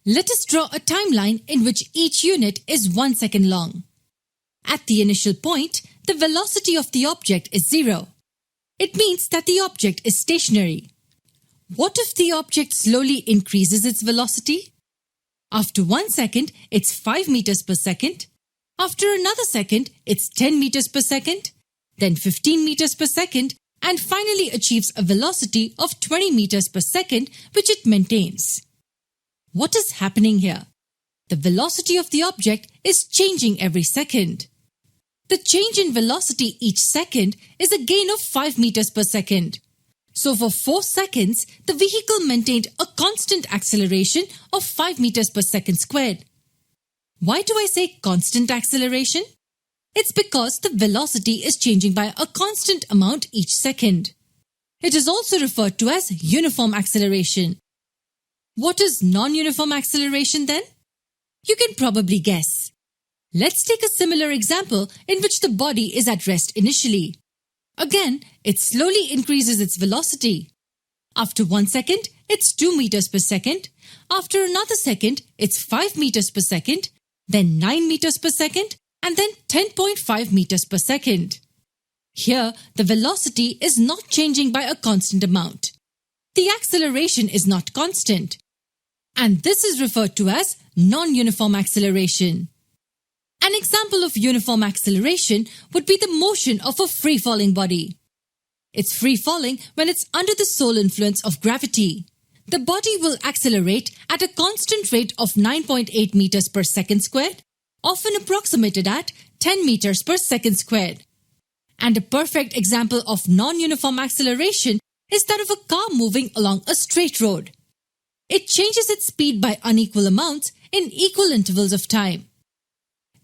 Let us draw a timeline in which each unit is 1 second long. At the initial point, the velocity of the object is 0. It means that the object is stationary. What if the object slowly increases its velocity? After 1 second, it's 5 meters per second. After another second, it's 10 meters per second, then 15 meters per second, and finally achieves a velocity of 20 meters per second, which it maintains. What is happening here? The velocity of the object is changing every second. The change in velocity each second is a gain of 5 meters per second. So for 4 seconds, the vehicle maintained a constant acceleration of 5 meters per second squared. Why do I say constant acceleration? It's because the velocity is changing by a constant amount each second. It is also referred to as uniform acceleration. What is non-uniform acceleration then? You can probably guess. Let's take a similar example in which the body is at rest initially. Again, it slowly increases its velocity. After 1 second, it's 2 meters per second. After another second, it's 5 meters per second, then 9 meters per second, and then 10.5 meters per second. Here, the velocity is not changing by a constant amount. The acceleration is not constant. And this is referred to as non-uniform acceleration. An example of uniform acceleration would be the motion of a free-falling body. It's free-falling when it's under the sole influence of gravity. The body will accelerate at a constant rate of 9.8 meters per second squared, often approximated at 10 meters per second squared. And a perfect example of non-uniform acceleration is that of a car moving along a straight road. It changes its speed by unequal amounts in equal intervals of time.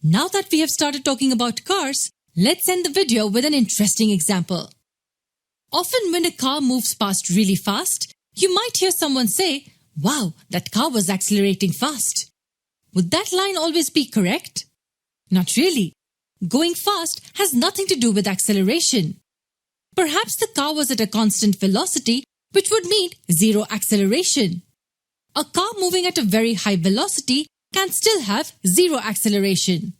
Now that we have started talking about cars, let's end the video with an interesting example. Often when a car moves past really fast, you might hear someone say, "Wow, that car was accelerating fast." Would that line always be correct? Not really. Going fast has nothing to do with acceleration. Perhaps the car was at a constant velocity, which would mean zero acceleration. A car moving at a very high velocity can still have zero acceleration.